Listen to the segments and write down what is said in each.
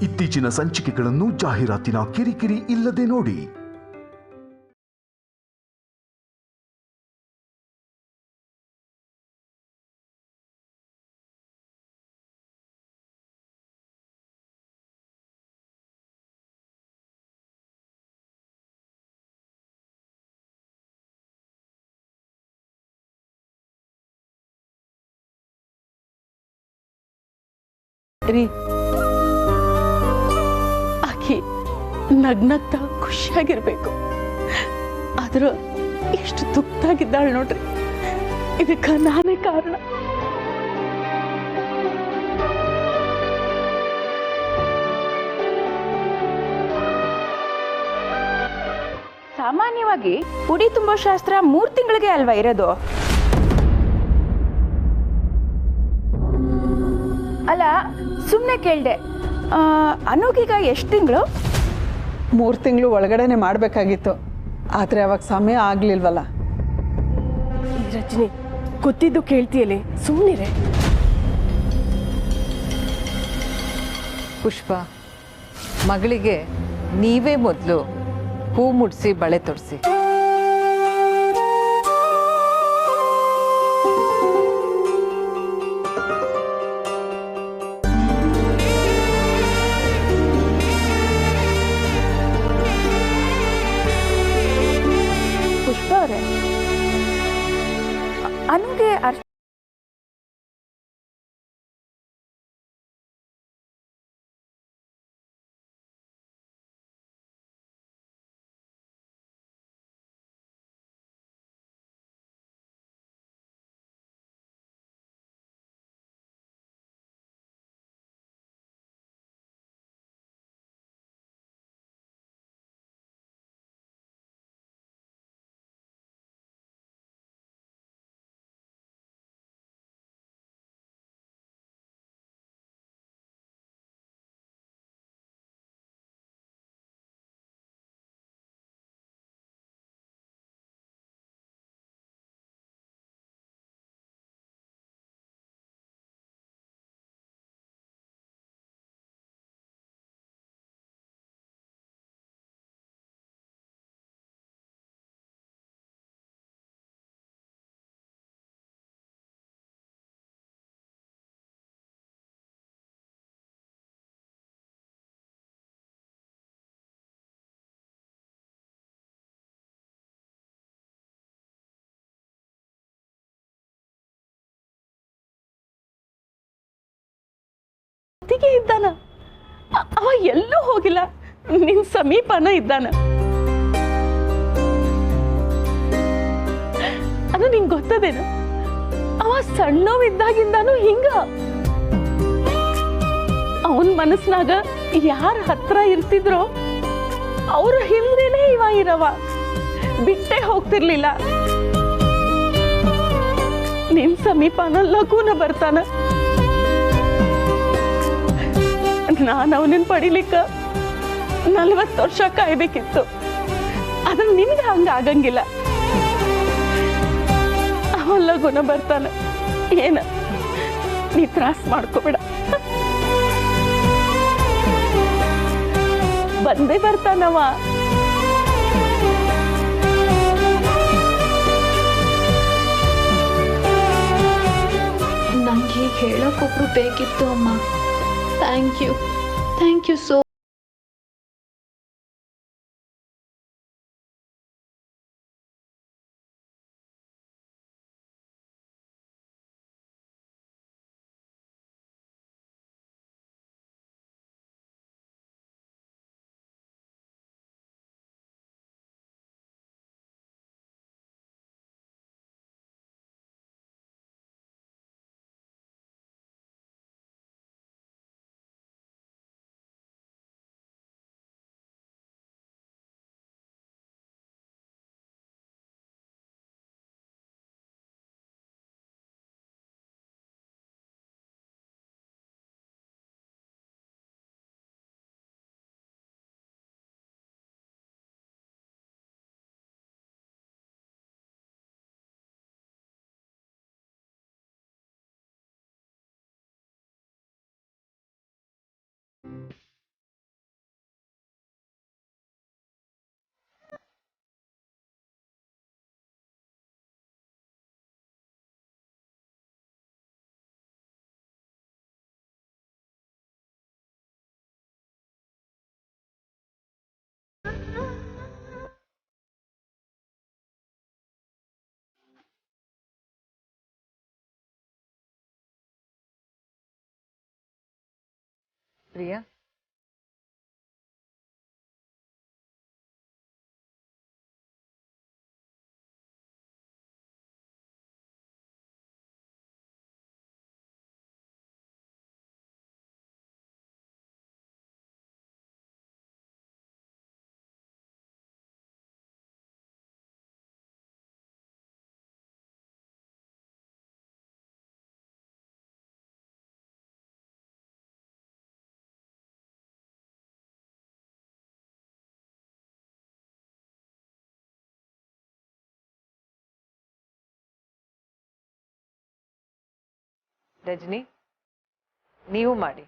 ಇತ್ತೀಚಿನ ಸಂಚಿಕೆಗಳನ್ನು ಜಾಹೀರಾತಿನ ಕಿರಿಕಿರಿ ಇಲ್ಲದೆ ನೋಡಿ. ಆಕಿ ನಗ್ನಗ್ತಾ ಖುಷಿಯಾಗಿರ್ಬೇಕು. ಆದ್ರ ಎಷ್ಟು ದುಃಖದಾಗಿದ್ದಾಳ ನೋಡ್ರಿ. ಇದಕ್ಕ ನಾನೇ ಕಾರಣ. ಸಾಮಾನ್ಯವಾಗಿ ಉಡಿ ತುಂಬೋ ಶಾಸ್ತ್ರ 3 ತಿಂಗಳಿಗೆ ಅಲ್ವಾ ಇರೋದು? ಅಲ್ಲ, ಸುಮ್ಮನೆ ಕೇಳ್ದೆ. ಅನುಗೀಗ ಎಷ್ಟು ತಿಂಗಳು? 3 ತಿಂಗಳು ಒಳಗಡೆನೆ ಮಾಡಬೇಕಾಗಿತ್ತು. ಆದರೆ ಅವಾಗ ಸಮಯ ಆಗಲಿಲ್ವಲ್ಲ. ರಜನಿ, ಗೊತ್ತಿದ್ದು ಕೇಳ್ತೀಯಲೇ, ಸುಮ್ಮನಿರೆ. ಪುಷ್ಪ, ಮಗಳಿಗೆ ನೀವೇ ಮೊದಲು ಹೂ ಮುಡಿಸಿ ಬಳೆ ತೊಡಿಸಿ. ಪುಷ್ಪ ಅವರೇ, ಅನುಗೆ ಇದ್ದಾನ? ಅವ ಎಲ್ಲೂ ಹೋಗಿಲ್ಲ, ನಿನ್ ಸಮೀಪನ ಇದ್ದಾನ. ಅದು ನಿಂಗೆ ಗೊತ್ತದೇನು? ಅವ ಸಣ್ಣವಿದ್ದಾಗಿಂದಾನು ಹಿಂಗ. ಅವನ್ ಮನಸ್ನಾಗ ಯಾರ ಹತ್ರ ಇರ್ತಿದ್ರೋ ಅವ್ರ ಹಿಂದೆನೇ ಇವ ಇರವ, ಬಿಟ್ಟೆ ಹೋಗ್ತಿರ್ಲಿಲ್ಲ. ನಿನ್ ಸಮೀಪನ ಲಘುನ ಬರ್ತಾನ. ನಾನು ಅವನನ್ನ ಪಡಿಲಿಕ್ಕ 40 ವರ್ಷ ಕಾಯ್ಬೇಕಿತ್ತು. ಆದ್ರೆ ನಿನ್ಗೆ ಹಂಗ ಆಗಂಗಿಲ್ಲ. ಅವಲ್ಲ ಗುಣ ಬರ್ತಾನ. ಏನ ನೀ ತ್ರಾಸ್ ಮಾಡ್ಕೋಬೇಡ, ಬಂದೇ ಬರ್ತಾನವ. ನಂಗೆ ಹೇಳಕ್ಕೊಬ್ರು ಬೇಕಿತ್ತು ಅಮ್ಮ. Thank you so Priya, Rajni, ನೀವು ಮಾಡಿ.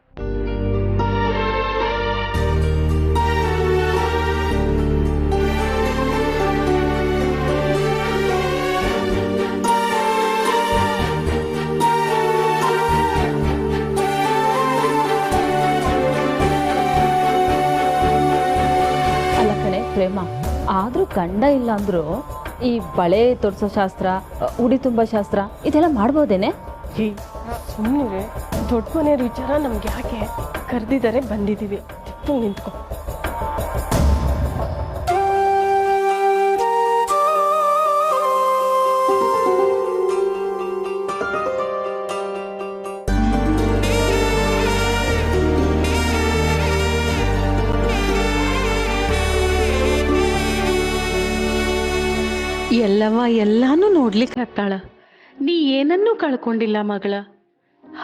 ಅಲ್ಲ ಕಣೆ ಪ್ರೇಮ, ಆದರೂ ಗಂಡ ಇಲ್ಲ ಅಂದರೂ ಈ ಬಳೆ ತೊಡ್ಸೋ ಶಾಸ್ತ್ರ, ಉಡಿ ತುಂಬ ಶಾಸ್ತ್ರ ಇದೆಲ್ಲ ಮಾಡ್ಬೋದೇನೆ? ಸುಮ್ಮನೆ ದೊಡ್ಡ ಮನೆಯವ್ರ ವಿಚಾರ ನಮ್ಗೆ ಯಾಕೆ, ಕರೆದಿದ್ದಾರೆ, ಬಂದಿದ್ದೀವಿ, ನಿಂತ್ಕೊ. ಎಲ್ಲಾನು ನೋಡ್ಲಿಕ್ಕೆ ಹತ್ತಾಳ. ನೀ ಏನನ್ನೂ ಕಳ್ಕೊಂಡಿಲ್ಲ ಮಗಳ.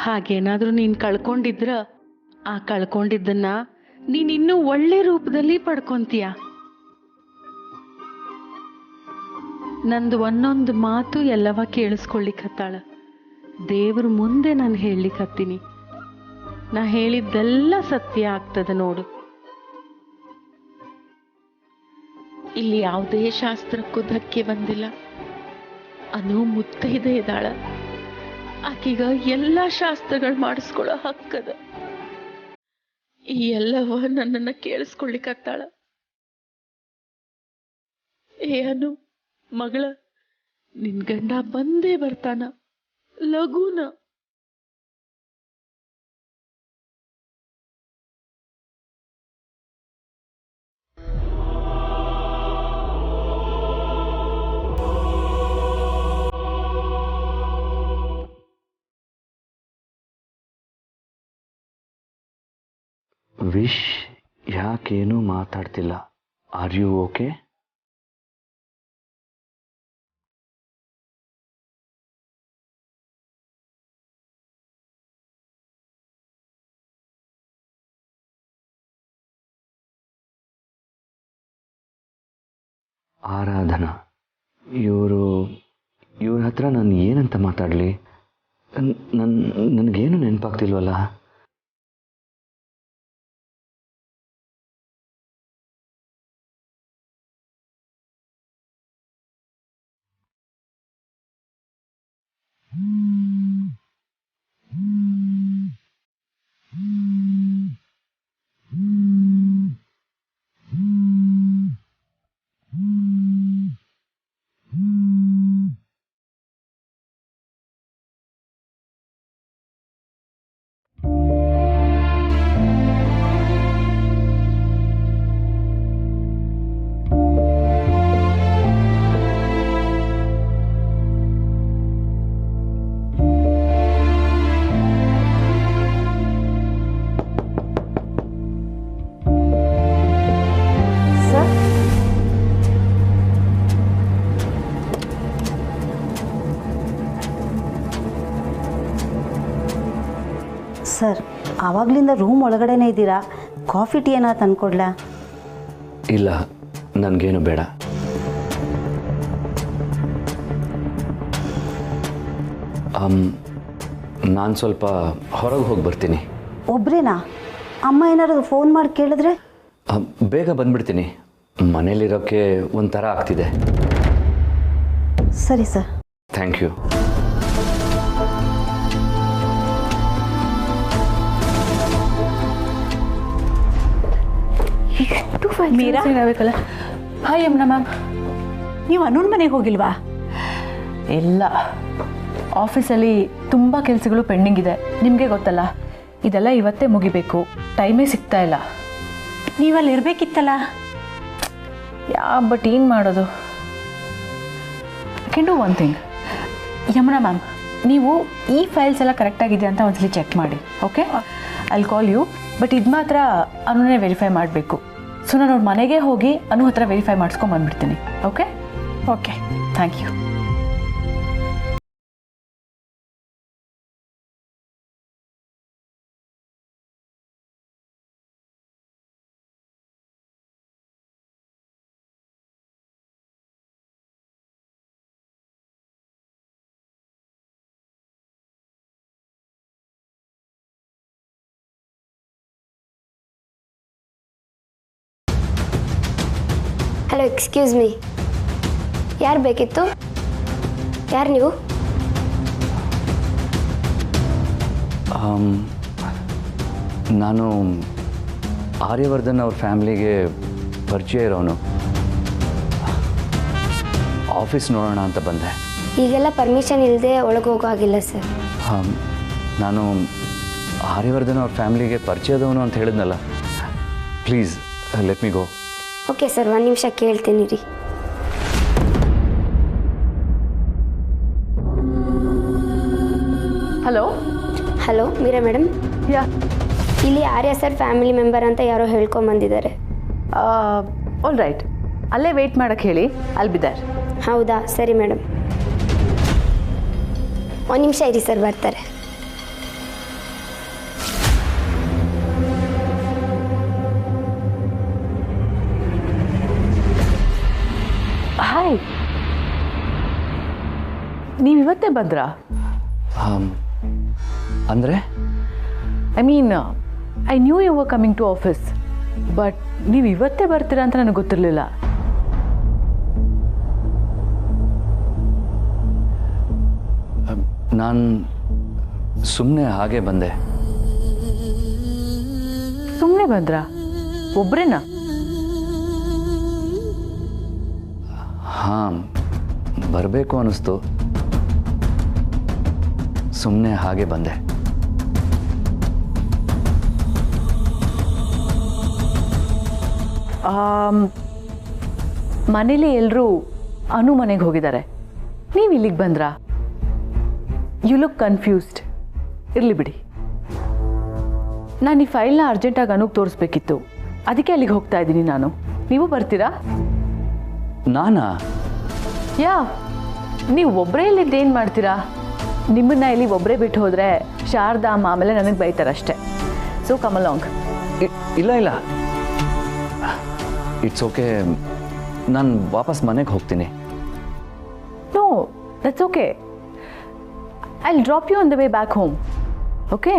ಹಾಗೇನಾದ್ರೂ ನೀನ್ ಕಳ್ಕೊಂಡಿದ್ರ ಆ ಕಳ್ಕೊಂಡಿದ್ದನ್ನ ನೀನ್ ಇನ್ನೂ ಒಳ್ಳೆ ರೂಪದಲ್ಲಿ ಪಡ್ಕೊಂತೀಯ. ನಂದು ಒಂದೊಂದು ಮಾತು ಎಲ್ಲವ ಕೇಳಿಸ್ಕೊಳ್ಳಿಕ್ಕತ್ತಾಳ. ದೇವ್ರ ಮುಂದೆ ನಾನು ಹೇಳಲಿಕ್ಕತ್ತೀನಿ. ನಾ ಹೇಳಿದ್ದೆಲ್ಲ ಸತ್ಯ ಆಗ್ತದ ನೋಡು. ಇಲ್ಲಿ ಯಾವುದೇ ಶಾಸ್ತ್ರಕ್ಕೂ ಧಕ್ಕೆ ಬಂದಿಲ್ಲ. ಅನು ಮುತ್ತೈದೆ ಇದ್ದಾಳ. ಆಕೀಗ ಎಲ್ಲ ಶಾಸ್ತ್ರಗಳು ಮಾಡಿಸ್ಕೊಳ್ಳೋ ಹಕ್ಕದ. ಈ ಎಲ್ಲವ ನನ್ನನ್ನ ಕೇಳಿಸ್ಕೊಳ್ಳಿಕ್ಕತ್ತಾಳ. ಏ ಅನು ಮಗಳ, ನಿನ್ ಗಂಡ ಬಂದೇ ಬರ್ತಾನ, ಲಘುನ. ವಿಶ್ ಯಾಕೇನೂ ಮಾತಾಡ್ತಿಲ್ಲ? Are you okay? ಆರಾಧನಾ, ಇವ್ರ ಹತ್ರ ನಾನು ಏನಂತ ಮಾತಾಡಲಿ? ನನಗೇನು ನೆನಪಾಗ್ತಿಲ್ವಲ್ಲ. ಸರ್, ಆವಾಗಲಿಂದ ರೂಮ್ ಒಳಗಡೆನೇ ಇದ್ದೀರಾ. ಕಾಫಿ ಟೀ ಏನಾದ್ರು ತಂದ್ಕೊಡ್ಲಾ? ಇಲ್ಲ, ನನಗೇನು ಬೇಡ. ನಾನು ಸ್ವಲ್ಪ ಹೊರಗೆ ಹೋಗಿ ಬರ್ತೀನಿ. ಒಬ್ರೇನಾ? ಅಮ್ಮ ಏನಾದ್ರು ಫೋನ್ ಮಾಡಿ ಕೇಳಿದ್ರೆ? ಬೇಗ ಬಂದ್ಬಿಡ್ತೀನಿ. ಮನೇಲಿರೋಕ್ಕೆ ಒಂಥರ ಆಗ್ತಿದೆ. ಸರಿ sir. Thank you. Meera, hi ಯಮ್ನಾ ಮ್ಯಾಮ್. ನೀವು ಅನುನ್ ಮನೆಗೆ ಹೋಗಿಲ್ವಾ? ಇಲ್ಲ, ಆಫೀಸಲ್ಲಿ ತುಂಬ ಕೆಲಸಗಳು ಪೆಂಡಿಂಗ್ ಇದೆ, ನಿಮಗೆ ಗೊತ್ತಲ್ಲ. ಇದೆಲ್ಲ ಇವತ್ತೇ ಮುಗಿಬೇಕು, ಟೈಮೇ ಸಿಗ್ತಾ ಇಲ್ಲ. ನೀವಲ್ಲಿ ಇರಬೇಕಿತ್ತಲ್ಲ. ಬಟ್ ಏನು ಮಾಡೋದು? I can do one thing. Yamuna ma'am, ನೀವು ಈ ಫೈಲ್ಸ್ ಎಲ್ಲ ಕರೆಕ್ಟಾಗಿದೆ ಅಂತ ಒಂದ್ಸಲಿ ಚೆಕ್ ಮಾಡಿ. Okay, I call you. But ಇದು ಮಾತ್ರ ಅನುನೇ ವೆರಿಫೈ ಮಾಡಬೇಕು. ಸೊ ನಾನು ಅವ್ರ ಮನೆಗೆ ಹೋಗಿ ಅನು ಹತ್ರ ವೆರಿಫೈ ಮಾಡಿಸ್ಕೊಂಡು ಬಂದ್ಬಿಡ್ತೀನಿ. Okay okay, thank you. Hello, excuse me, ಯಾರು ಬೇಕಿತ್ತು? ಯಾರು ನೀವು? ನಾನು ಆರ್ಯವರ್ಧನ್ ಅವ್ರ ಫ್ಯಾಮ್ಲಿಗೆ ಪರಿಚಯ ಇರೋನು. ಆಫೀಸ್ ನೋಡೋಣ ಅಂತ ಬಂದೆ. ಈಗೆಲ್ಲ ಪರ್ಮಿಷನ್ ಇಲ್ಲದೆ ಒಳಗೆ ಹೋಗೋ ಆಗಿಲ್ಲ ಸರ್. ನಾನು ಆರ್ಯವರ್ಧನ್ ಅವ್ರ ಫ್ಯಾಮ್ಲಿಗೆ ಪರಿಚಯದವನು ಅಂತ ಹೇಳಿದ್ನಲ್ಲ. Please let me go. Okay sir, ಒಂದು ನಿಮಿಷ ಕೇಳ್ತೀನಿ ರೀ. Hello hello, Meera madam. Yeah, ಇಲ್ಲಿ ಆರ್ಯ ಸರ್ ಫ್ಯಾಮಿಲಿ ಮೆಂಬರ್ ಅಂತ ಯಾರೋ ಹೇಳ್ಕೊಂಬಂದಿದ್ದಾರೆ. ಆಲ್ ರೈಟ್, ಅಲ್ಲೇ ವೆಯ್ಟ್ ಮಾಡೋಕ್ಕೆ ಹೇಳಿ, ಅಲ್ಲಿ ಬಿದ್ದಾರೆ. ಹೌದಾ, ಸರಿ ಮೇಡಮ್. ಒಂದು ನಿಮಿಷ ಇರಿ ಸರ್, ಬರ್ತಾರೆ. ಹಾಯ್, ನೀವು ಇವತ್ತೇ ಬಂದ್ರಾ? ಅಂದರೆ I mean, I knew you were coming to office, but ನೀವು ಇವತ್ತೇ ಬರ್ತೀರಾ ಅಂತ ನನಗೆ ಗೊತ್ತಿರಲಿಲ್ಲ. ನಾನು ಸುಮ್ಮನೆ ಹಾಗೆ ಬಂದೆ. ಸುಮ್ಮನೆ ಬಂದ್ರಾ? ಒಬ್ರೇನಾ? ಹಾಂ, ಬರಬೇಕು ಅನ್ನಿಸ್ತು, ಸುಮ್ಮನೆ ಹಾಗೆ ಬಂದೆ. ಮನೇಲಿ ಎಲ್ಲರೂ ಅನು ಮನೆಗೆ ಹೋಗಿದ್ದಾರೆ, ನೀವು ಇಲ್ಲಿಗೆ ಬಂದ್ರಾ? You look confused. ಇರಲಿ ಬಿಡಿ, ನಾನು ಈ ಫೈಲ್ನ ಅರ್ಜೆಂಟಾಗಿ ಅನುಗೆ ತೋರಿಸ್ಬೇಕಿತ್ತು, ಅದಕ್ಕೆ ಅಲ್ಲಿಗೆ ಹೋಗ್ತಾ ಇದ್ದೀನಿ ನಾನು. ನೀವು ಬರ್ತೀರಾ? ನಾನಾ? ಯಾ, ನೀವು ಒಬ್ಬರೇ ಇಲ್ಲಿದ್ದು ಏನು ಮಾಡ್ತೀರಾ? ನಿಮ್ಮನ್ನ ಇಲ್ಲಿ ಒಬ್ಬರೇ ಬಿಟ್ಟು ಹೋದರೆ ಶಾರದಾ ಅಮ್ಮ ಆಮೇಲೆ ನನಗೆ ಬೈತಾರಷ್ಟೇ. So come along. ಇಲ್ಲ ಇಲ್ಲ, ಇಟ್ಸ್ ಓಕೆ, ನಾನು ವಾಪಸ್ ಮನೆಗೆ ಹೋಗ್ತೀನಿ. No, that's okay. I will drop you on the way back home. Okay,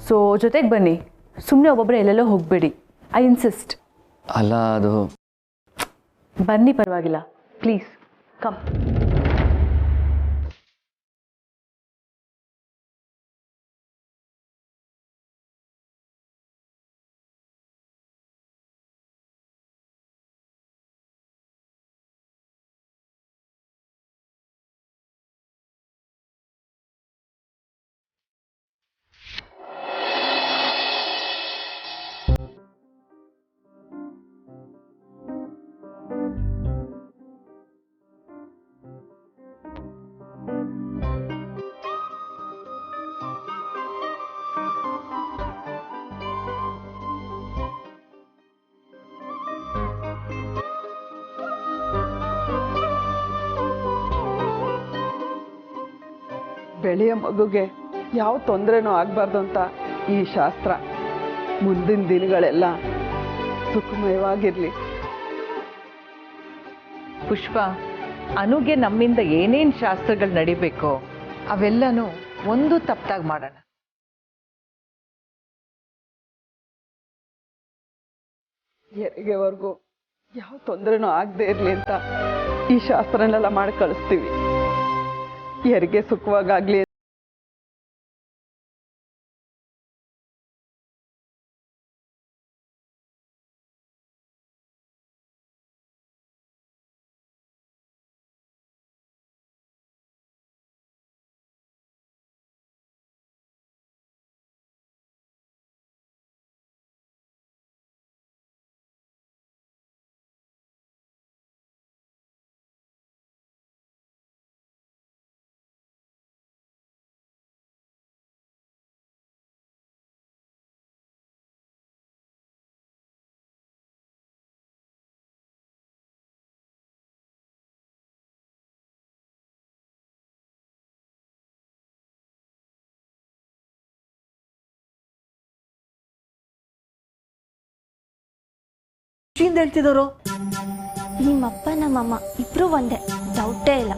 so ಜೊತೆಗೆ ಬನ್ನಿ, ಸುಮ್ಮನೆ ಒಬ್ಬೊಬ್ಬರೇ ಎಲ್ಲೆಲ್ಲೋ ಹೋಗಬೇಡಿ. I insist. ಅಲ್ಲ, ಅದು ಬನ್ನಿ, ಪರವಾಗಿಲ್ಲ, ಪ್ಲೀಸ್ ಕಮ್. ಬೆಳೆಯ ಮಗುಗೆ ಯಾವ ತೊಂದರೆನೂ ಆಗಬಾರ್ದು ಅಂತ ಈ ಶಾಸ್ತ್ರ. ಮುಂದಿನ ದಿನಗಳೆಲ್ಲ ಸುಖಮಯವಾಗಿರಲಿ. ಪುಷ್ಪ, ಅನುಗೆ ನಮ್ಮಿಂದ ಏನೇನು ಶಾಸ್ತ್ರಗಳು ನಡಿಬೇಕೋ ಅವೆಲ್ಲನೂ ಒಂದು ತಪ್ಪಾಗಿ ಮಾಡೋಣ. ಹೆರಿಗೆವರೆಗೂ ಯಾವ ತೊಂದರೆನೂ ಆಗದೆ ಇರಲಿ ಅಂತ ಈ ಶಾಸ್ತ್ರನೆಲ್ಲ ಮಾಡಿ ಕಳಿಸ್ತೀವಿ. ಹೆರಿಗೆ ಸುಖವಾಗಲಿ ಖುಷಿಯಿಂದ ಹೇಳ್ತಿದ್ರು. ನಿಮ್ಮಪ್ಪ ನಮ್ಮಮ್ಮ ಇಬ್ರು ಒಂದೇ, ಡೌಟೇ ಇಲ್ಲ.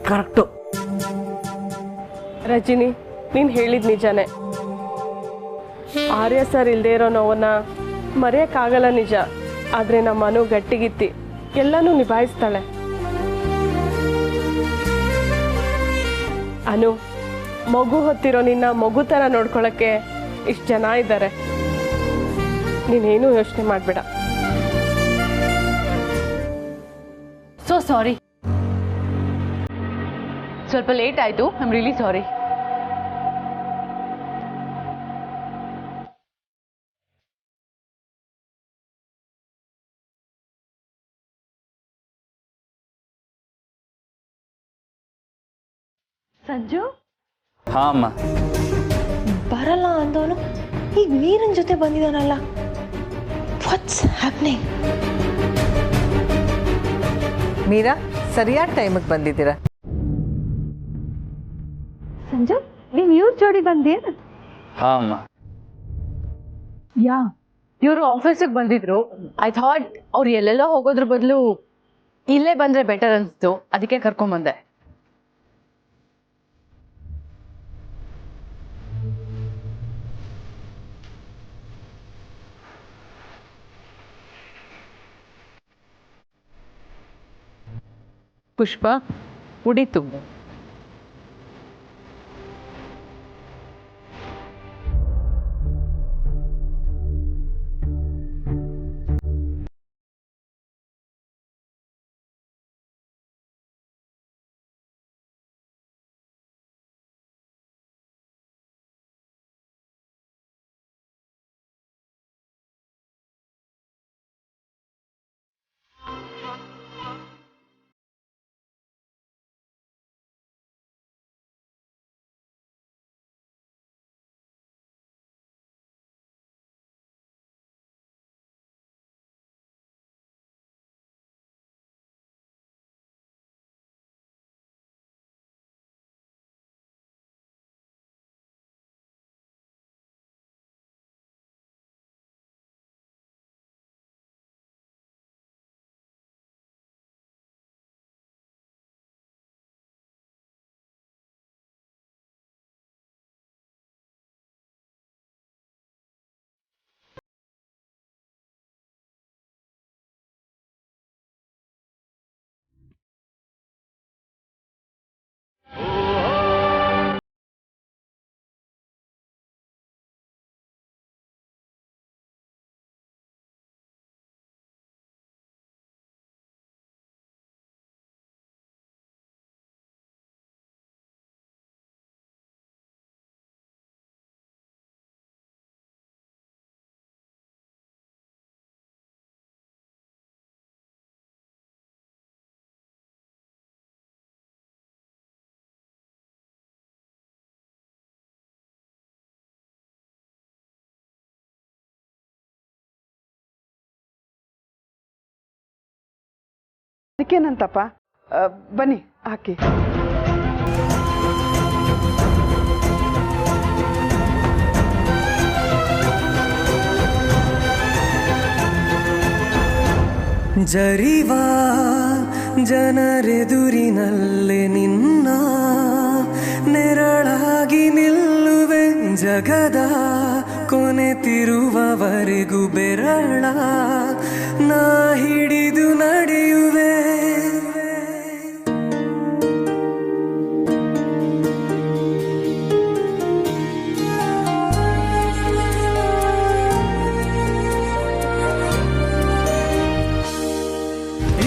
ಕರೆಕ್ಟು. ರಜಿನಿ, ನೀನು ಹೇಳಿದ ನಿಜಾನೇ. ಆರ್ಯ ಸರ್ ಇಲ್ಲದೆ ಇರೋ ನೋವನ್ನ ಮರೆಯೋಕ್ಕಾಗಲ್ಲ ನಿಜ. ಆದರೆ ನಮ್ಮ ಮನು ಗಟ್ಟಿಗಿತ್ತಿ ಎಲ್ಲನೂ ನಿಭಾಯಿಸ್ತಾಳೆ. ಅನು, ಮಗು ಹೊತ್ತಿರೋ ನಿನ್ನ ಮಗು ಥರ ನೋಡ್ಕೊಳಕ್ಕೆ ಇಷ್ಟು ಜನ ಇದ್ದಾರೆ. ನೀನೇನೂ ಯೋಚನೆ ಮಾಡಬೇಡ. ಸೊ ಸಾರಿ, ಸ್ವಲ್ಪ ಲೇಟ್ ಆಯಿತು. I am really sorry. Sanju ಹಾಂ ಅಮ್ಮ. ಬರಲ್ಲ ಅಂದವನು ಈಗ ವೀರನ್ ಜೊತೆ ಬಂದಿದ್ದಾನಲ್ಲ. What's happening? ಮೀರಾ, ಸರಿಯಾದ ಟೈಮಿಗೆ ಬಂದಿದ್ದೀರಾ. ಸಂಜು, ನೀವು ಇವ್ರ ಜೋಡಿ ಬಂದೇನ? ಹಾಂ ಅಮ್ಮ. ಯಾ, ಇವರು ಆಫೀಸಿಗೆ ಬಂದಿದ್ರು. ಐ ಥಾಟ್ ಅವ್ರು ಎಲ್ಲೆಲ್ಲೋ ಹೋಗೋದ್ರ ಬದಲು ಇಲ್ಲೇ ಬಂದರೆ ಬೆಟರ್ ಅನಿಸ್ತು, ಅದಕ್ಕೆ ಕರ್ಕೊಂಬಂದೆ. ಪುಷ್ಪ, ಉಡಿ ತುಂಬು. ಅದಕ್ಕೇನಂತಪ್ಪ, ಬನ್ನಿ ಹಾಕಿ. ಜರಿವಾ ಜನರೆದುರಿನಲ್ಲೇ ನಿನ್ನ ನೆರಳಾಗಿ ನಿಲ್ಲುವೆ, ಜಗದ ಕೊನೆತಿರುವವರೆಗೂ ಬೆರಳ ನಾ ಹಿಡಿದು ನಡೆಯುವೆ.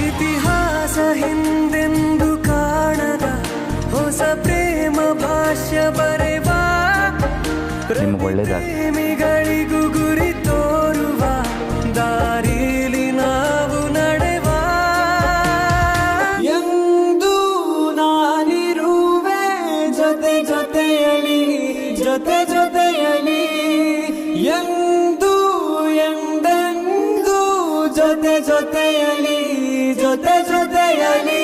ಇತಿಹಾಸ ಹಿಂದೆಂದು ಕಾಣದ ಹೊಸ ಪ್ರೇಮ ಭಾಷ್ಯ ಬರೆವಾ, ಪ್ರೇಮಿಗಳಿಗೂ ಗುರಿ ತೋರುವ ದಾರಿಲಿ ನಾವು ನಡೆವಾ. ಎಂದು ನಾನಿರುವೆ ಜೊತೆ ಜೊತೆಯಲಿ, ಜೊತೆ ಜೊತೆಯಲಿ, ಎಂದು ಎಂದೆಂದು ಜೊತೆ ಜೊತೆಯಲಿ, ಜೊತೆ ಜೊತೆಯಲಿ.